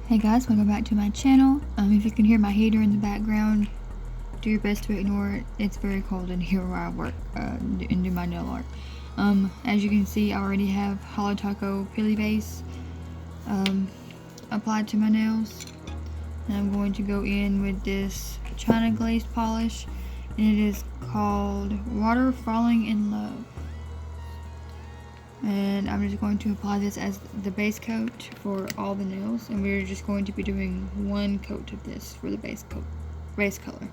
Hey guys, welcome back to my channel. If you can hear my heater in the background, do your best to ignore it. It's very cold in here where I work and do my nail art. As you can see, I already have Holo Taco Peely Base applied to my nails. And I'm going to go in with this China Glaze polish, and it is called Water Falling in Love. And I'm just going to apply this as the base coat for all the nails, and we're just going to be doing one coat of this for the base color.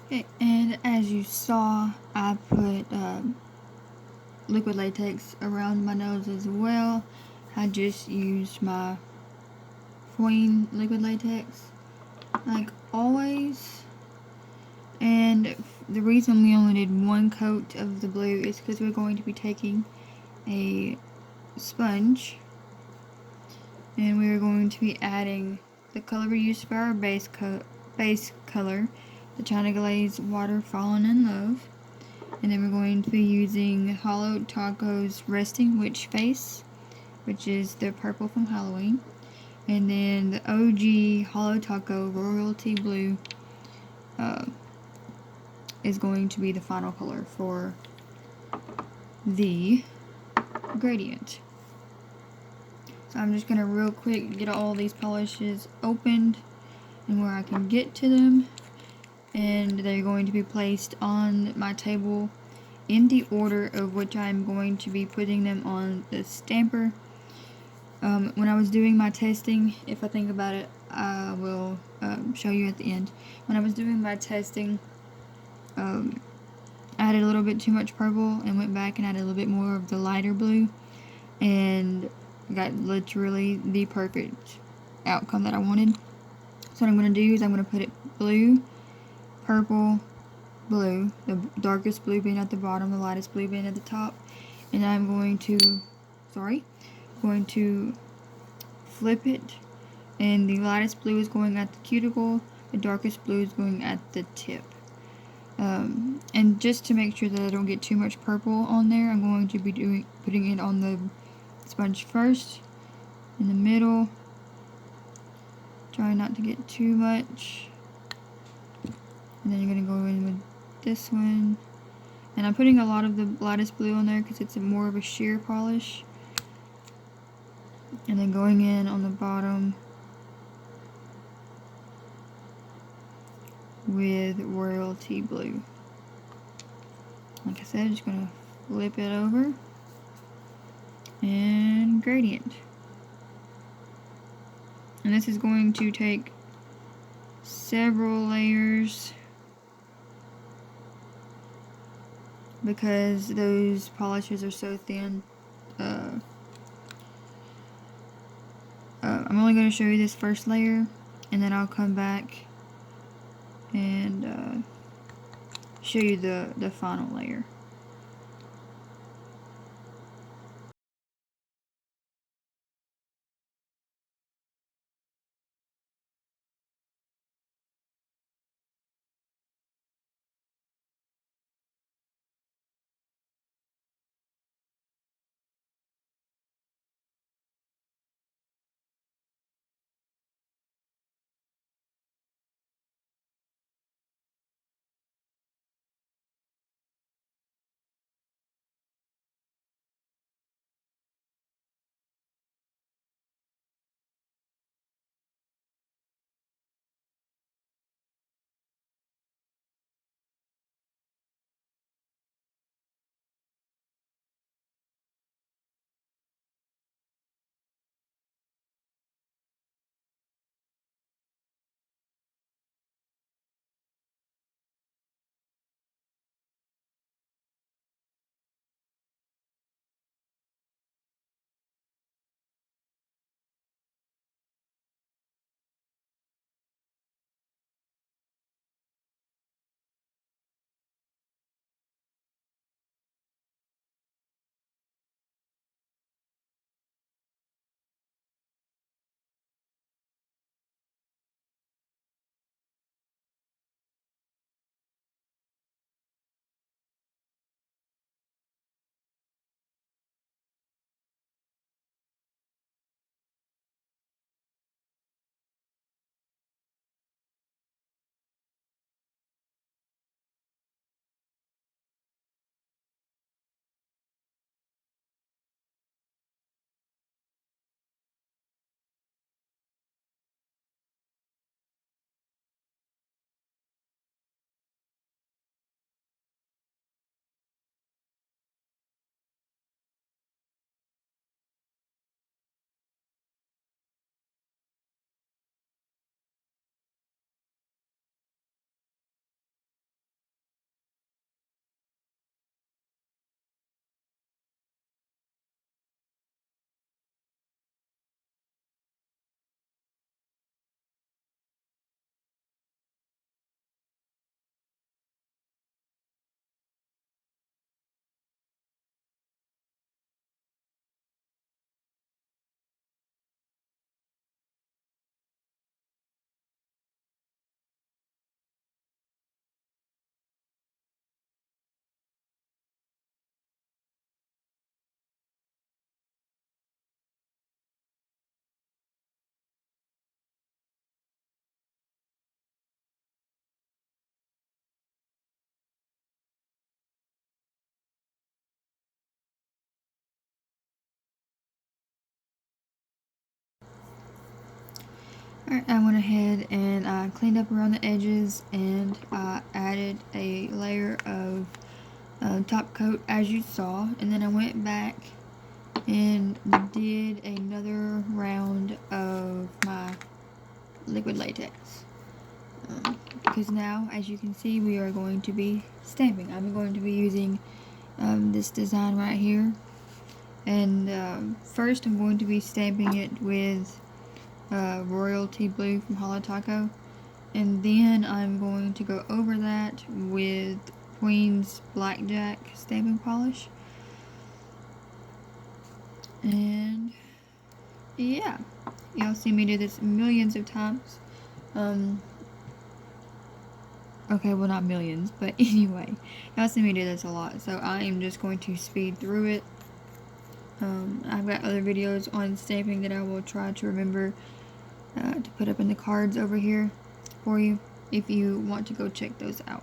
Okay, and as you saw, I put liquid latex around my nose as well. I just used my Pueen liquid latex, like always. And the reason we only did one coat of the blue is because we're going to be taking a sponge and we're going to be adding the color we used for our base color, the China Glaze Water Fallen in Love. And then we're going to be using Holo Taco's Resting Witch Face, which is the purple from Halloween. And then the OG Holo Taco Royalty Blue is going to be the final color for the gradient. So I'm just going to real quick get all these polishes opened and where I can get to them. And they're going to be placed on my table in the order of which I'm going to be putting them on the stamper. When I was doing my testing, if I think about it, I will show you at the end. When I was doing my testing, I added a little bit too much purple and went back and added a little bit more of the lighter blue, and got literally the perfect outcome that I wanted. So what I'm going to do is I'm going to put it blue, purple, blue, the darkest blue being at the bottom, the lightest blue being at the top, and I'm going to flip it, and the lightest blue is going at the cuticle, the darkest blue is going at the tip. And just to make sure that I don't get too much purple on there, I'm going to be putting it on the sponge first, in the middle, try not to get too much, and then you're going to go in with this one. And I'm putting a lot of the lightest blue on there because it's more of a sheer polish. And then going in on the bottom with Royalty Blue. Like I said, I'm just going to flip it over and gradient. And this is going to take several layers because those polishes are so thin. I'm only going to show you this first layer, and then I'll come back and show you the final layer. Alright, I went ahead and I cleaned up around the edges, and I added a layer of top coat as you saw, and then I went back and did another round of my liquid latex. Because now, as you can see, we are going to be stamping. I'm going to be using this design right here. And first I'm going to be stamping it with Royalty Blue from Holo Taco. And then I'm going to go over that with Pueen's Blackjack stamping polish. And yeah, y'all see me do this millions of times. Okay, well, not millions, but anyway, y'all see me do this a lot, so I am just going to speed through it. I've got other videos on stamping that I will try to remember to put up in the cards over here for you if you want to go check those out.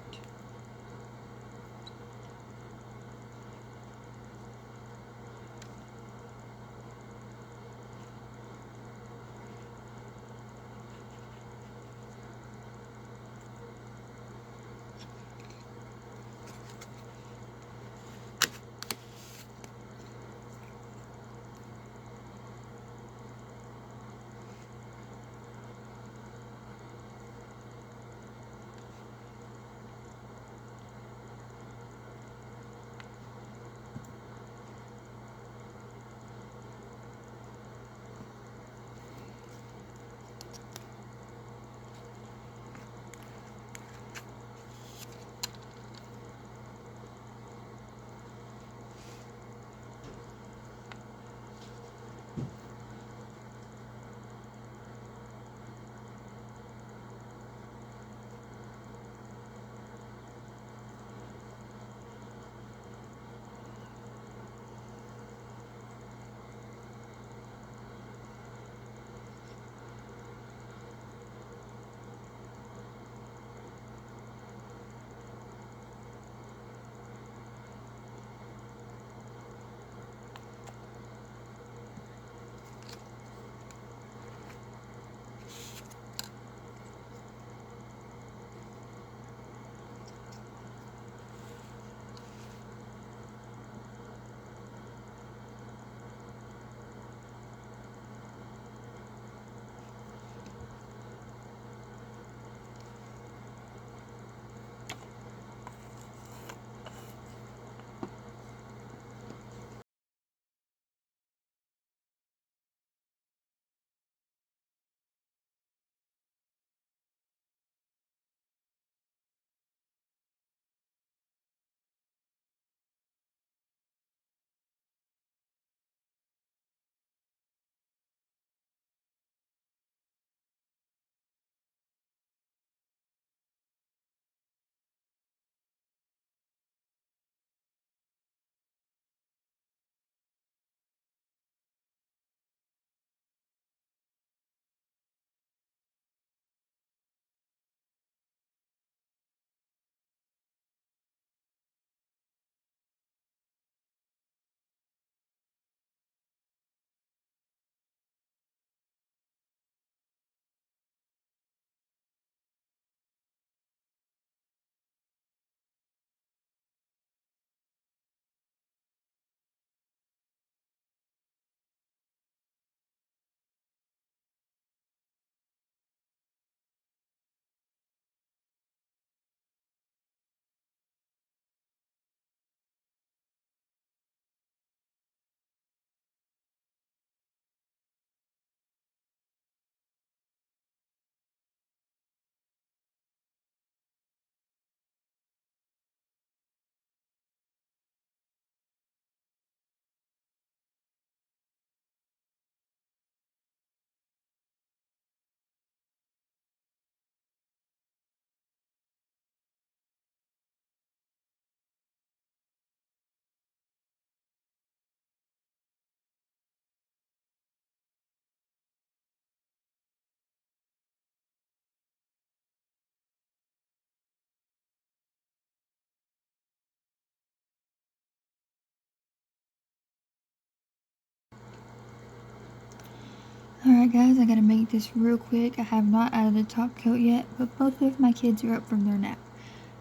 Alright guys, I gotta make this real quick. I have not added the top coat yet, but both of my kids are up from their nap.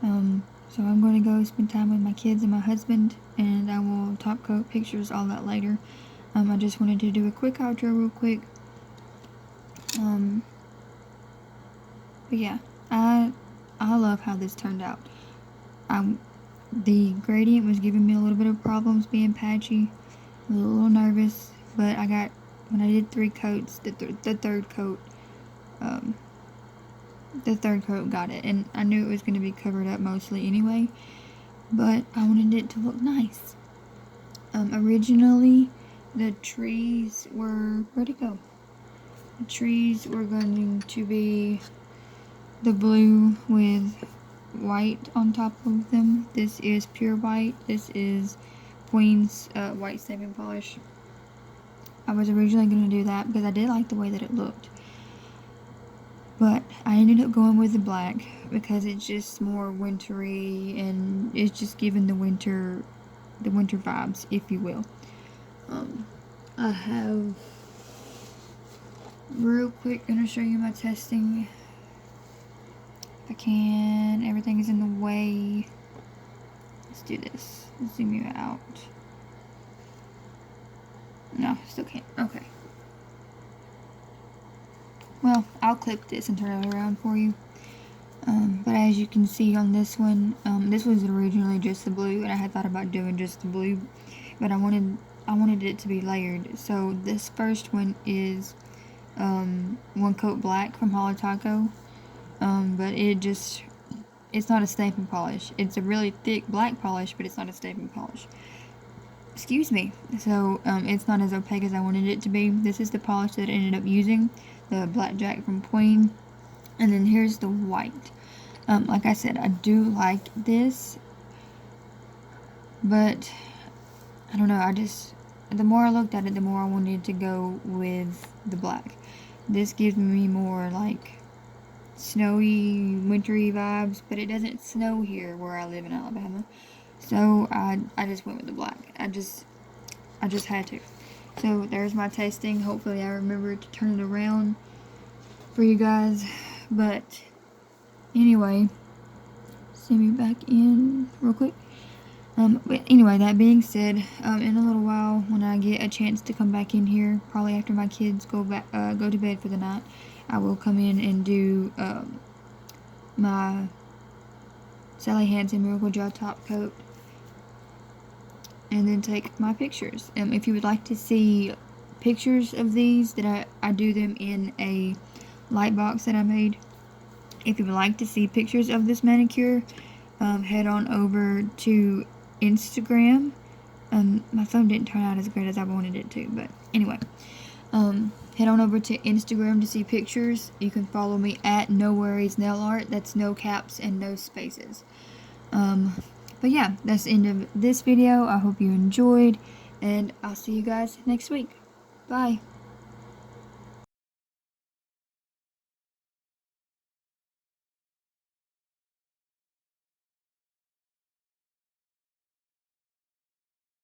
So I'm going to go spend time with my kids and my husband, and I will top coat pictures, all that later. I just wanted to do a quick outro real quick. But yeah, I love how this turned out. The gradient was giving me a little bit of problems being patchy, a little nervous, but when I did 3 coats, the third coat got it, and I knew it was going to be covered up mostly anyway, but I wanted it to look nice. Originally, the trees were, where'd it go? The trees were going to be the blue with white on top of them. This is pure white. This is Pueen's white stamping polish. I was originally going to do that because I did like the way that it looked. But I ended up going with the black because it's just more wintry, and it's just giving the winter vibes, if you will. I have, real quick, gonna show you my testing. If I can, everything is in the way. Let's do this. Zoom you out. No, still can't. Okay. Well, I'll clip this and turn it around for you. But as you can see on this one, this was originally just the blue, and I had thought about doing just the blue, but I wanted it to be layered. So this first one is 1 coat black from Holo Taco, but it's not a stamping polish. It's a really thick black polish, but it's not a stamping polish. Excuse me. So it's not as opaque as I wanted it to be. This is the polish that I ended up using, the blackjack from Pueen. And then here's the white. Like I said, I do like this, but I don't know, the more I looked at it, the more I wanted to go with the black. This gives me more like snowy, wintry vibes, but it doesn't snow here where I live in Alabama. So I just went with the black. I just had to. So there's my testing. Hopefully I remember to turn it around for you guys. But anyway, zoom me back in real quick. But anyway, that being said, in a little while, when I get a chance to come back in here, probably after my kids go to bed for the night, I will come in and do my Sally Hansen Miracle Gel top coat, and then take my pictures. If you would like to see pictures of these, that I do them in a light box that I made. If you would like to see pictures of this manicure, head on over to Instagram. My phone didn't turn out as great as I wanted it to, but anyway, head on over to Instagram to see pictures. You can follow me at No Worries Nail Art. That's no caps and no spaces. But yeah, that's the end of this video. I hope you enjoyed, and I'll see you guys next week. Bye.